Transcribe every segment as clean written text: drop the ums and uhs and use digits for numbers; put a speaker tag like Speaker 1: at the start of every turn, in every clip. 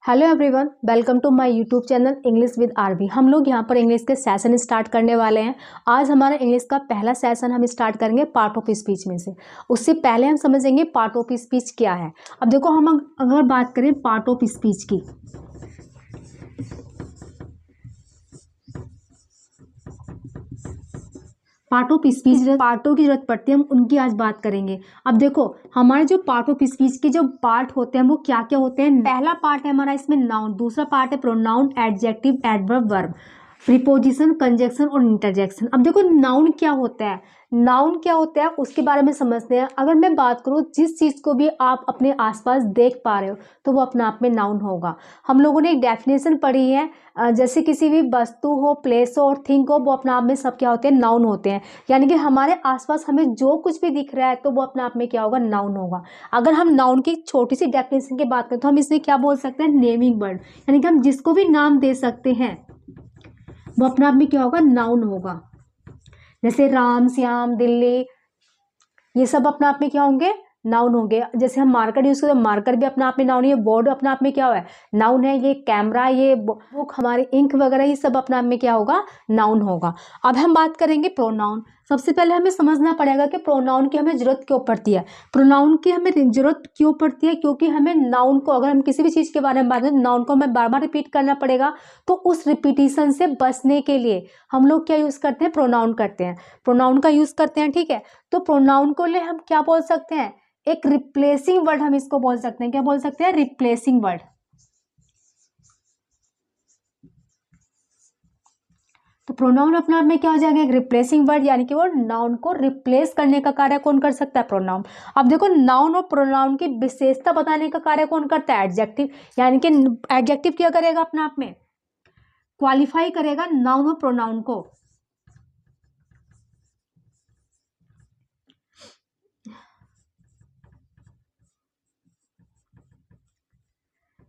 Speaker 1: Hello everyone, welcome to my YouTube channel English with R B. हम लोग यहाँ पर इंग्लिश के सेशन स्टार्ट करने वाले हैं। आज हमारा इंग्लिश का पहला सेशन हम स्टार्ट करेंगे पार्ट ऑफ स्पीच में से। उससे पहले हम समझेंगे पार्ट ऑफ स्पीच क्या है। अब देखो, हम अगर बात करें पार्ट ऑफ स्पीच की, पार्ट ऑफ स्पीच पार्टों की जरूरत पड़ती है, हम उनकी आज बात करेंगे। अब देखो, हमारे जो पार्ट ऑफ स्पीच के जो पार्ट होते हैं वो क्या क्या होते हैं। पहला पार्ट है हमारा इसमें नाउन, दूसरा पार्ट है pronoun, adjective, adverb, verb, preposition, conjunction और इंटरजेक्शन। अब देखो, नाउन क्या होता है, नाउन क्या होता है उसके बारे में समझते हैं। अगर मैं बात करूँ, जिस चीज़ को भी आप अपने आसपास देख पा रहे हो तो वो अपने आप में नाउन होगा। हम लोगों ने एक डेफिनेशन पढ़ी है, जैसे किसी भी वस्तु हो, प्लेस हो और थिंग हो, वो अपने आप में सब क्या होते हैं, नाउन होते हैं। यानी कि हमारे आसपास हमें जो कुछ भी दिख रहा है तो वो अपने आप में क्या होगा, नाउन होगा। अगर हम नाउन की छोटी सी डेफिनेशन की बात करें तो हम इसमें क्या बोल सकते हैं, नेमिंग वर्ड। यानी कि हम जिसको भी नाम दे सकते हैं वो अपने आप में क्या होगा, नाउन होगा। जैसे राम, श्याम, दिल्ली, ये सब अपने आप में क्या होंगे, नाउन होंगे। जैसे हम मार्कर यूज करते हैं, मार्कर भी अपने आप में नाउन है। बोर्ड अपने आप में क्या है, नाउन है। ये कैमरा, ये बुक, हमारी इंक वगैरह, ये सब अपने आप में क्या होगा, नाउन होगा। अब हम बात करेंगे प्रोनाउन। सबसे पहले हमें समझना पड़ेगा कि प्रोनाउन की हमें जरूरत क्यों पड़ती है। प्रोनाउन की हमें जरूरत क्यों पड़ती है, क्योंकि हमें नाउन को, अगर हम किसी भी चीज़ के बारे में बात करें, नाउन को हमें बार बार रिपीट करना पड़ेगा। तो उस रिपीटिशन से बचने के लिए हम लोग क्या यूज़ करते हैं, प्रोनाउन करते हैं, प्रोनाउन का यूज़ करते हैं। ठीक है, तो प्रोनाउन को ले हम क्या बोल सकते हैं, एक रिप्लेसिंग वर्ड हम इसको बोल सकते हैं। क्या बोल सकते हैं, रिप्लेसिंग वर्ड। तो प्रोनाउन अपने आप में क्या हो जाएगा, एक रिप्लेसिंग वर्ड। यानी कि वो नाउन को रिप्लेस करने का कार्य कौन कर सकता है, प्रोनाउन। अब देखो, नाउन और प्रोनाउन की विशेषता बताने का कार्य कौन करता है, एडजेक्टिव। यानी कि एडजेक्टिव क्या करेगा, अपने आप में क्वालिफाई करेगा नाउन और प्रोनाउन को।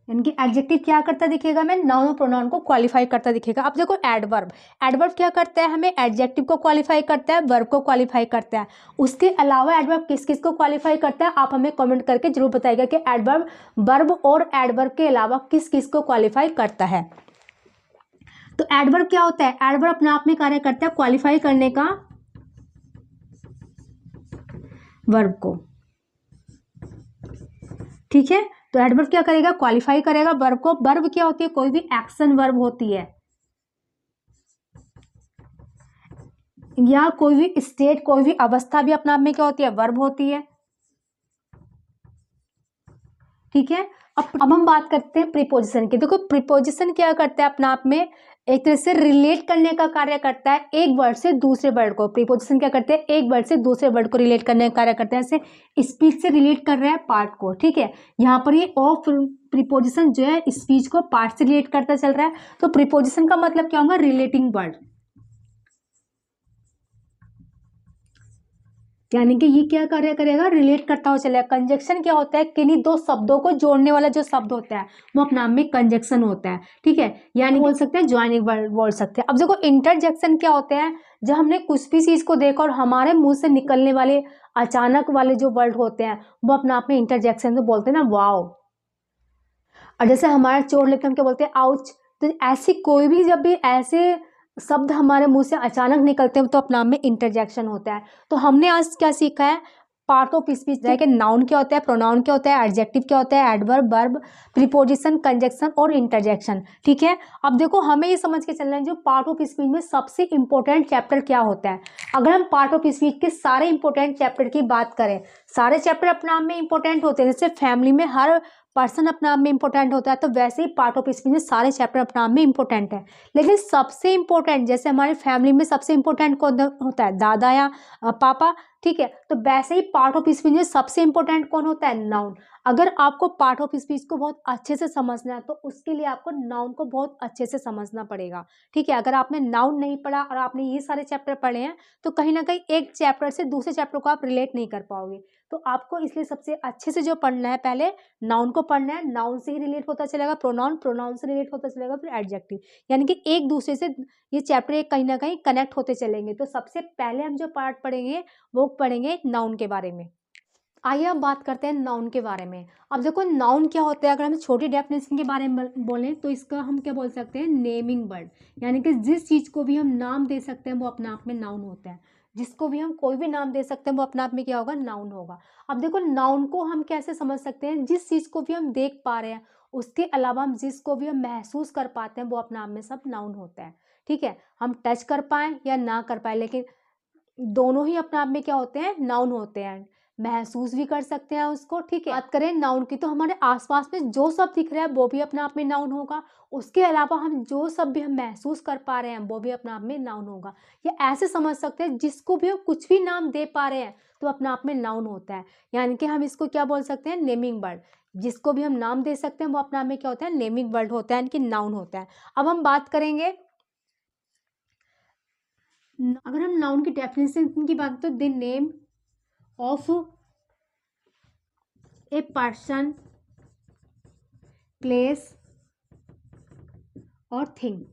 Speaker 1: यानी कि एडजेक्टिव क्या करता दिखेगा, मैं नाउन और प्रोनाउन को क्वालिफाई करता दिखेगा। अब देखो, एडवर्ब, एडवर्ब क्या करता है, हमें एडजेक्टिव को क्वालिफाई करता है, वर्ब को क्वालिफाई करता है। उसके अलावा एडवर्ब किस किस को क्वालिफाई करता है, आप हमें कमेंट करके जरूर बताइएगा कि एडवर्ब वर्ब और एडवर्ब के अलावा किस किस को क्वालिफाई करता है। तो एडवर्ब क्या होता है, एडवर्ब अपने आप में कार्य करता है क्वालिफाई करने का वर्ब को। ठीक है, तो एडवर्ब क्या करेगा, क्वालिफाई करेगा वर्ब को। वर्ब क्या होती है, कोई भी एक्शन वर्ब होती है, या कोई भी स्टेट, कोई भी अवस्था भी अपने आप में क्या होती है, वर्ब होती है। ठीक है, अब हम बात करते हैं प्रीपोजिशन की। देखो, प्रीपोजिशन क्या करता है, अपने आप में एक तरह से रिलेट करने का कार्य करता है एक वर्ड से दूसरे वर्ड को। प्रीपोजिशन क्या करते हैं, एक वर्ड से दूसरे वर्ड को रिलेट करने का कार्य करता है। जैसे स्पीच से रिलेट कर रहा है पार्ट को। ठीक है, यहाँ पर ये ऑफ प्रीपोजिशन जो है स्पीच को पार्ट से रिलेट करता चल रहा है। तो प्रीपोजिशन का मतलब क्या होगा, रिलेटिंग वर्ड। यानी कि ये क्या कार्य करेगा, रिलेट करता हुआ चलेगा। कंजक्शन क्या होता है, किन्हीं दो शब्दों को जोड़ने वाला जो शब्द होता है वो अपने नाम में कंजक्शन होता है। ठीक है, यानी बोल सकते हैं ज्वाइनिंग वर्ड बोल सकते हैं। अब देखो, इंटरजेक्शन क्या होते हैं, जब हमने कुछ भी चीज को देखा और हमारे मुंह से निकलने वाले अचानक वाले जो वर्ड होते हैं वो अपने आप में इंटरजेक्शन तो बोलते हैं ना, वाओ। और जैसे हमारा चोट लेके हम क्या बोलते हैं, आउच। तो ऐसी कोई भी, जब भी ऐसे शब्द हमारे मुंह से अचानक निकलते हैं तो अपने नाम में इंटरजेक्शन होता है। तो हमने आज क्या सीखा है, पार्ट ऑफ स्पीच है कि नाउन क्या होता है, प्रोनाउन क्या होता है, एडजेक्टिव क्या होता है, एडवर्ब, वर्ब, प्रीपोजिशन, कंजक्शन और इंटरजेक्शन। ठीक है, अब देखो, हमें ये समझ के चलना है जो पार्ट ऑफ स्पीच में सबसे इंपॉर्टेंट चैप्टर क्या होता है। अगर हम पार्ट ऑफ स्पीच के सारे इंपॉर्टेंट चैप्टर की बात करें, सारे चैप्टर अपने आप में इंपॉर्टेंट होते हैं। जैसे फैमिली में हर पर्सन अपने आप में इंपॉर्टेंट होता है, तो वैसे ही पार्ट ऑफ स्पीच में सारे चैप्टर अपने आप में इंपॉर्टेंट है। लेकिन सबसे इंपॉर्टेंट, जैसे हमारी फैमिली में सबसे इंपॉर्टेंट कौन होता है, दादा या पापा। ठीक है, तो वैसे ही पार्ट ऑफ स्पीच में सबसे इंपॉर्टेंट कौन होता है, नाउन। अगर आपको पार्ट ऑफ स्पीच को बहुत अच्छे से समझना है तो उसके लिए आपको नाउन को बहुत अच्छे से समझना पड़ेगा। ठीक है, अगर आपने नाउन नहीं पढ़ा और आपने ये सारे चैप्टर पढ़े हैं तो कहीं ना कहीं एक चैप्टर से दूसरे चैप्टर को आप रिलेट नहीं कर पाओगे। तो आपको इसलिए सबसे अच्छे से जो पढ़ना है, पहले नाउन को पढ़ना है। नाउन से ही रिलेट होता चलेगा प्रोनाउन, प्रोनाउन से रिलेट होता चलेगा फिर एडजेक्टिव। यानी कि एक दूसरे से ये चैप्टर एक कहीं ना कहीं कनेक्ट होते चलेंगे। तो सबसे पहले हम जो पार्ट पढ़ेंगे वो पढ़ेंगे नाउन के बारे में। आइए अब बात करते हैं नाउन के बारे में। अब देखो नाउन क्या होता है, अगर हम छोटी डेफिनेशन के बारे में बोलें तो इसका हम क्या बोल सकते हैं, नेमिंग वर्ड। यानी कि जिस चीज़ को भी हम नाम दे सकते हैं वो अपने आप में नाउन होता है। जिसको भी हम कोई भी नाम दे सकते हैं वो अपने आप में क्या होगा, नाउन होगा। अब देखो नाउन को हम कैसे समझ सकते हैं, जिस चीज़ को भी हम देख पा रहे हैं उसके अलावा हम जिसको भी हम महसूस कर पाते हैं वो अपने आप में सब नाउन होता है। ठीक है, हम टच कर पाए या ना कर पाए लेकिन दोनों ही अपने आप में क्या होते हैं, नाउन होते हैं। महसूस भी कर सकते हैं उसको। ठीक है, बात करें नाउन की तो हमारे आसपास में जो सब दिख रहा है वो भी अपने आप में नाउन होगा। उसके अलावा हम जो सब भी हम महसूस कर पा रहे हैं वो भी अपने आप में नाउन होगा। या ऐसे समझ सकते हैं जिसको भी हम कुछ भी नाम दे पा रहे हैं तो अपने आप में नाउन होता है। यानी कि हम इसको क्या बोल सकते हैं, नेमिंग वर्ड। जिसको भी हम नाम दे सकते हैं वो अपने आप में क्या होता है, नेमिंग वर्ड होता है, यानी कि नाउन होता है। अब हम बात करेंगे, अगर हम नाउन की डेफिनेशन की बात करें तो the name of a person, place और थिंग।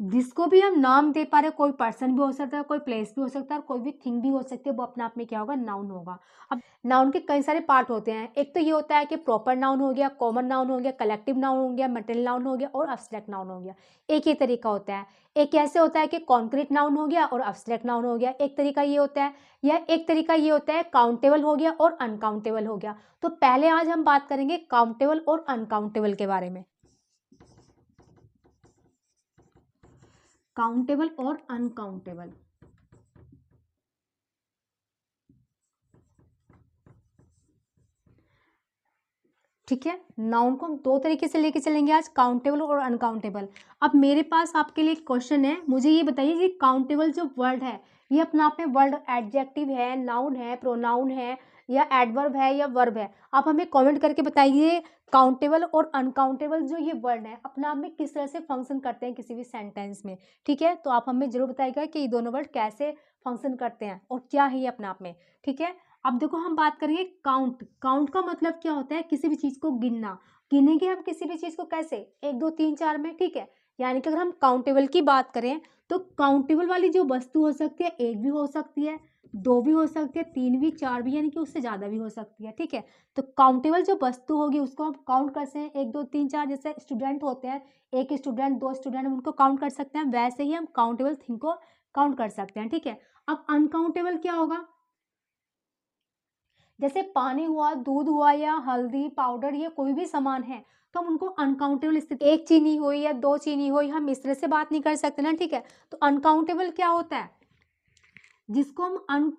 Speaker 1: जिसको भी हम नाम दे पा रहे हैं, कोई पर्सन भी हो सकता है, कोई प्लेस भी हो सकता है और कोई भी थिंग भी हो सकती है, वो अपने आप में क्या होगा, नाउन होगा। अब नाउन के कई सारे पार्ट होते हैं। एक तो ये होता है कि प्रॉपर नाउन हो गया, कॉमन नाउन हो गया, कलेक्टिव नाउन हो गया, मटेरियल नाउन हो गया और अब्स्ट्रैक्ट नाउन हो गया। एक ये तरीका होता है। एक ऐसे होता है कि कॉन्क्रीट नाउन हो गया और अब्स्ट्रैक्ट नाउन हो गया। एक तरीका ये होता है, या एक तरीका ये होता है काउंटेबल हो गया और अनकाउंटेबल हो गया। तो पहले आज हम बात करेंगे काउंटेबल और अनकाउंटेबल के बारे में। काउंटेबल और अनकाउंटेबल। ठीक है, नाउन को हम दो तरीके से लेके चलेंगे आज, काउंटेबल और अनकाउंटेबल। अब मेरे पास आपके लिए एक क्वेश्चन है, मुझे ये बताइए कि काउंटेबल जो वर्ड है ये अपने आप में वर्ड एडजेक्टिव है, नाउन है, प्रोनाउन है या एडवर्ब है या वर्ब है। आप हमें कमेंट करके बताइए काउंटेबल और अनकाउंटेबल जो ये वर्ड है अपने आप में किस तरह से फंक्शन करते हैं किसी भी सेंटेंस में। ठीक है, तो आप हमें जरूर बताइएगा कि ये दोनों वर्ड कैसे फंक्शन करते हैं और क्या है ये अपने आप में। ठीक है, अब देखो हम बात करेंगे काउंट। काउंट का मतलब क्या होता है, किसी भी चीज को गिनना। गिनेंगे हम किसी भी चीज को कैसे, 1 2 3 4 में। ठीक है, यानी कि अगर हम काउंटेबल की बात करें तो काउंटेबल वाली जो वस्तु हो सकती है, 1 भी हो सकती है, 2 भी हो सकती है, 3 भी, 4 भी, यानी कि उससे ज्यादा भी हो सकती है। ठीक है, तो काउंटेबल जो वस्तु होगी उसको हम काउंट करते हैं 1 2 3 4। जैसे स्टूडेंट होते हैं, एक स्टूडेंट, 2 स्टूडेंट, उनको काउंट कर सकते हैं, वैसे ही हम काउंटेबल थिंग को काउंट कर सकते हैं। ठीक है, अब अनकाउंटेबल क्या होगा, जैसे पानी हुआ, दूध हुआ या हल्दी पाउडर, ये कोई भी सामान है तो हम उनको अनकाउंटेबल स्थिति, एक चीनी हुई या 2 चीनी हुई, हम इस तरह से बात नहीं कर सकते ना। ठीक है, तो अनकाउंटेबल क्या होता है, जिसको हम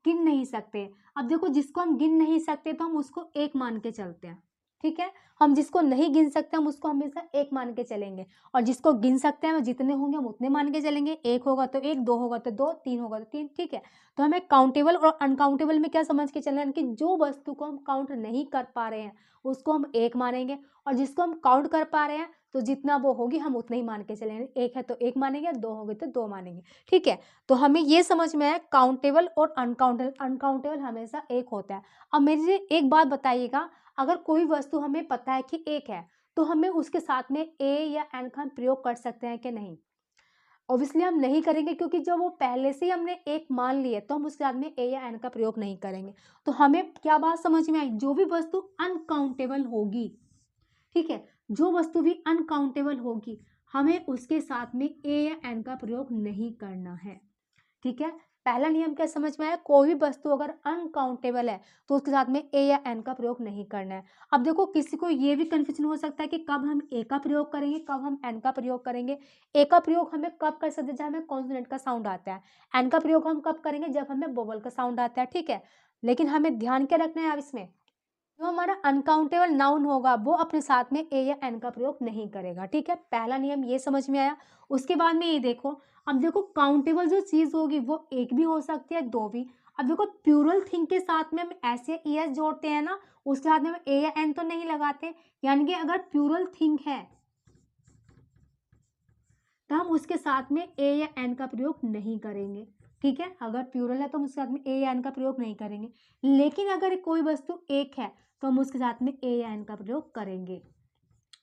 Speaker 1: गिन नहीं सकते। अब देखो जिसको हम गिन नहीं सकते तो हम उसको एक मान के चलते हैं। ठीक है, हम जिसको नहीं गिन सकते हम उसको हमेशा एक मान के चलेंगे, और जिसको गिन सकते हैं वो जितने होंगे हम उतने मान के चलेंगे। एक होगा तो एक, 2 होगा तो 2, 3 होगा तो 3। ठीक है, तो हमें काउंटेबल और अनकाउंटेबल में क्या समझ के चलना है कि जो वस्तु को हम काउंट नहीं कर पा रहे हैं उसको हम एक मानेंगे, और जिसको हम काउंट कर पा रहे हैं तो जितना वो होगी हम उतना ही मान के चलेंगे। एक है तो एक मानेंगे, 2 होगी तो 2 मानेंगे। ठीक है, तो हमें ये समझ में आया काउंटेबल और अनकाउंटेबल। अनकाउंटेबल हमेशा एक होता है। अब मेरे एक बात बताइएगा, अगर कोई वस्तु हमें पता है कि एक है तो हमें उसके साथ में ए या एन का प्रयोग कर सकते हैं कि नहीं। ऑब्वियसली हम नहीं करेंगे, क्योंकि जब वो पहले से ही हमने एक मान लिए तो हम उसके साथ में ए या एन का प्रयोग नहीं करेंगे। तो हमें क्या बात समझ में आई, जो भी वस्तु अनकाउंटेबल होगी, ठीक है, जो वस्तु भी अनकाउंटेबल होगी हमें उसके साथ में ए या एन का प्रयोग नहीं करना है। ठीक है, पहला नियम क्या समझ में आया, कोई भी वस्तु अगर अनकाउंटेबल है तो उसके साथ में ए या एन का प्रयोग नहीं करना है। अब देखो किसी को ये भी कंफ्यूजन हो सकता है कि कब हम ए का प्रयोग करेंगे, कब हम एन का प्रयोग करेंगे। ए का प्रयोग हमें कब कर सकते हैं, जब हमें कॉन्सोनेंट का साउंड आता है। एन का प्रयोग हम कब करेंगे, जब हमें वोवल का साउंड आता है। ठीक है, लेकिन हमें ध्यान क्या रखना है अब इसमें, जो हमारा अनकाउंटेबल नाउन होगा वो अपने साथ में ए या एन का प्रयोग नहीं करेगा। ठीक है, पहला नियम ये समझ में आया। उसके बाद में ये देखो, अब देखो काउंटेबल जो चीज होगी वो एक भी हो सकती है, 2 भी। अब देखो प्लूरल थिंग के साथ में हम ऐसे ईएस जोड़ते हैं ना, उसके साथ में हम ए या एन तो नहीं लगाते। यानी कि अगर प्लूरल थिंग है तो हम उसके साथ में ए या एन का प्रयोग नहीं करेंगे। ठीक है, अगर प्लूरल है तो हम उसके साथ में ए या एन का प्रयोग नहीं करेंगे। लेकिन अगर कोई वस्तु एक है तो हम उसके साथ में ए या एन का प्रयोग करेंगे।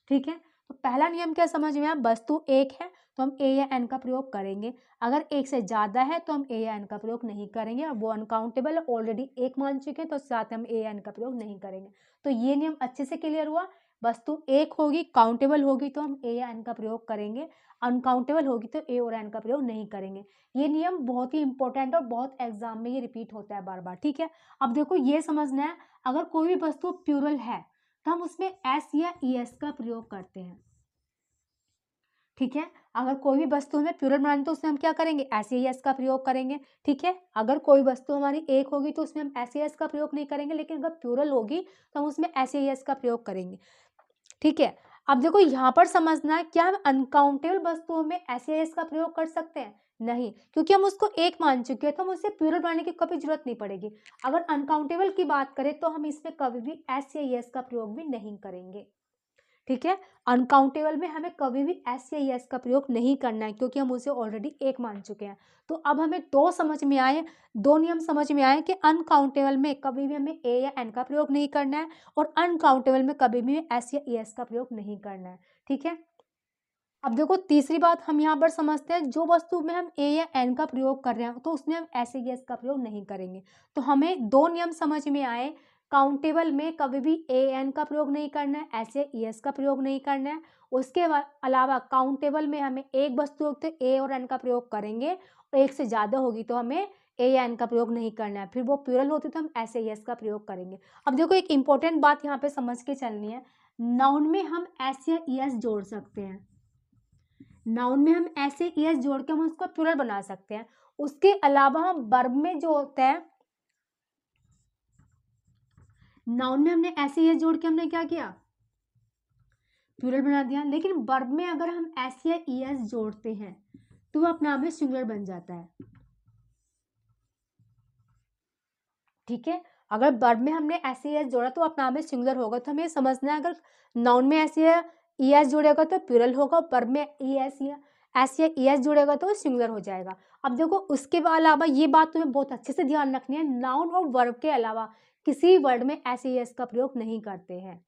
Speaker 1: ठीक है, तो पहला नियम क्या समझ में आया, वस्तु एक है तो हम ए या एन का प्रयोग करेंगे, अगर एक से ज़्यादा है तो हम ए या एन का प्रयोग नहीं करेंगे, और वो अनकाउंटेबल है, ऑलरेडी एक मान चुके हैं तो साथ हम ए या एन का प्रयोग नहीं करेंगे। तो ये नियम अच्छे से क्लियर हुआ। वस्तु एक होगी, काउंटेबल होगी तो हम ए या एन का प्रयोग करेंगे, अनकाउंटेबल होगी तो ए और एन का प्रयोग नहीं करेंगे। ये नियम बहुत ही इंपॉर्टेंट और बहुत एग्जाम में ये रिपीट होता है बार बार, ठीक है। अब देखो ये समझना है, अगर कोई भी वस्तु प्लूरल है तो हम उसमें एस या ई एस का प्रयोग करते हैं, ठीक है। अगर कोई भी वस्तु हमें प्लूरल बनानी तो उसमें हम क्या करेंगे, एस या ई एस का प्रयोग करेंगे, ठीक है। अगर कोई वस्तु हमारी एक होगी तो उसमें हम एस या एस का प्रयोग नहीं करेंगे, लेकिन अगर प्लूरल होगी तो हम उसमें एस या ई एस का प्रयोग करेंगे, ठीक है। अब देखो यहाँ पर समझना है, क्या हम अनकाउंटेबल वस्तुओं में एस या एस का प्रयोग कर सकते हैं, नहीं, क्योंकि हम उसको एक मान चुके हैं तो हम उससे प्लूरल बनाने की कभी जरूरत नहीं पड़ेगी। अगर अनकाउंटेबल की बात करें तो हम इसमें कभी भी एस या ई एस का प्रयोग भी नहीं करेंगे, ठीक है। अनकाउंटेबल में हमें कभी भी एस या यस का प्रयोग नहीं करना है, क्योंकि हम उसे ऑलरेडी एक मान चुके हैं। तो अब हमें दो नियम समझ में आए कि अनकाउंटेबल में कभी भी हमें ए या एन का प्रयोग नहीं करना है, और अनकाउंटेबल में कभी भी एस या एस का प्रयोग नहीं करना है, ठीक है। अब देखो तीसरी बात हम यहाँ पर समझते हैं, जो वस्तु में हम ए या एन का प्रयोग कर रहे हैं तो उसमें हम एस या एस का प्रयोग नहीं करेंगे। तो हमें दो नियम समझ में आए, काउंटेबल में कभी भी ए एन का प्रयोग नहीं करना है, एस या एस का प्रयोग नहीं करना है। उसके अलावा काउंटेबल में हमें एक वस्तु होगी तो ए और एन का प्रयोग करेंगे, और एक से ज़्यादा होगी तो हमें ए या एन का प्रयोग नहीं करना है, फिर वो प्लूरल होती तो हम एस या एस का प्रयोग करेंगे। अब देखो एक इंपॉर्टेंट बात यहाँ पे समझ के चलनी है, नाउन में हम एस या एस जोड़ सकते हैं, नाउन में हम ऐसे एस जोड़ के हम उसको प्लूरल बना सकते हैं। उसके अलावा हम वर्ब में जो होता है, नाउन में हमने ऐसे एस जोड़ के हमने क्या किया, प्लूरल बना दिया, लेकिन वर्ब में अगर हम एस या एस जोड़ते हैं तो वो अपने आप में सिंगुलर बन जाता है, ठीक है। अगर वर्ब में हमने एस या एस जोड़ा तो अपने आप में सिंगुलर होगा। तो हमें समझना है, अगर नाउन में एस या एस जोड़ेगा तो प्लूरल होगा, वर्ब में एस या एस जोड़ेगा तो सिंगुलर हो जाएगा। अब देखो उसके अलावा ये बात तुम्हें बहुत अच्छे से ध्यान रखनी है, नाउन और वर्ब के अलावा किसी वर्ड में एस या एस का प्रयोग नहीं करते हैं,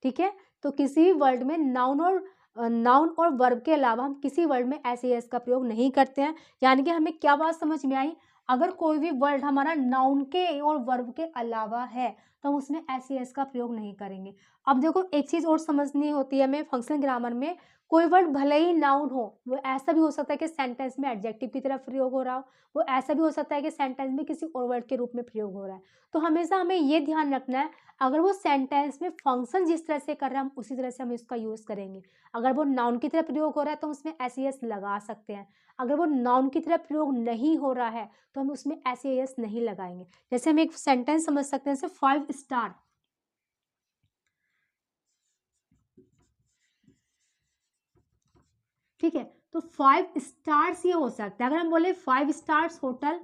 Speaker 1: ठीक है। तो किसी वर्ड में नाउन और वर्ब के अलावा हम किसी वर्ड में एस या एस का प्रयोग नहीं करते हैं। यानी कि हमें क्या बात समझ में आई, अगर कोई भी वर्ड हमारा नाउन के और वर्ब के अलावा है तो हम उसमें एस या एस का प्रयोग नहीं करेंगे। अब देखो एक चीज़ और समझनी होती है हमें, फंक्शनल ग्रामर में कोई वर्ड भले ही नाउन हो, वो ऐसा भी हो सकता है कि सेंटेंस में एडजेक्टिव की तरह प्रयोग हो रहा हो, वो ऐसा भी हो सकता है कि सेंटेंस में किसी और वर्ड के रूप में प्रयोग हो रहा है। तो हमेशा हमें ये ध्यान रखना है, अगर वो सेंटेंस में फंक्शन जिस तरह से कर रहा है हम उसी तरह से हम इसका यूज़ करेंगे। अगर वो नाउन की तरह प्रयोग हो रहा है तो हम उसमें एस या एस लगा सकते हैं, अगर वो नाउन की तरह प्रयोग नहीं हो रहा है तो हम उसमें एस या एस नहीं लगाएंगे। जैसे हम एक सेंटेंस समझ सकते हैं, जैसे 5 स्टार, ठीक है। तो 5 स्टार्स ये हो सकता है, अगर हम बोले 5 स्टार्स होटल,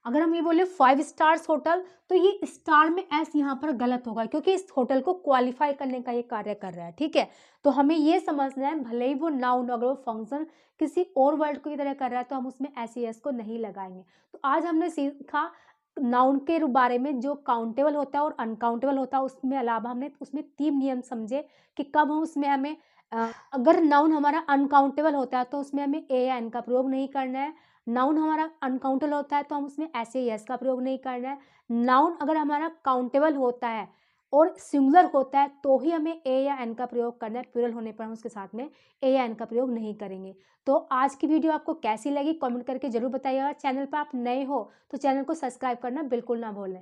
Speaker 1: अगर हम ये बोले 5 स्टार्स होटल, तो ये स्टार में एस यहाँ पर गलत होगा, क्योंकि इस होटल को क्वालिफाई करने का ये कार्य कर रहा है, ठीक है। तो हमें ये समझना है, भले ही वो नाउन अगर वो फंक्शन किसी और वर्ड की तरह कर रहा है तो हम उसमें एस या एस को नहीं लगाएंगे। तो आज हमने सीखा नाउन के बारे में, जो काउंटेबल होता है और अनकाउंटेबल होता है, उसमें अलावा हमने उसमें 3 नियम समझे कि कब हम उसमें हमें अगर नाउन हमारा अनकाउंटेबल होता है तो उसमें हमें ए या एन का प्रयोग नहीं करना है, नाउन हमारा अनकाउंटेबल होता है तो हम उसमें एस या एस का प्रयोग नहीं करना है, नाउन अगर हमारा काउंटेबल होता है और सिंगुलर होता है तो ही हमें ए या एन का प्रयोग करना है, प्लूरल होने पर हम उसके साथ में ए या एन का प्रयोग नहीं करेंगे। तो आज की वीडियो आपको कैसी लगी कमेंट करके जरूर बताइएगा। चैनल पर आप नए हो तो चैनल को सब्सक्राइब करना बिल्कुल ना भूलें।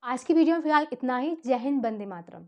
Speaker 1: आज की वीडियो में फिलहाल इतना ही। जय हिंद, वंदे मातरम।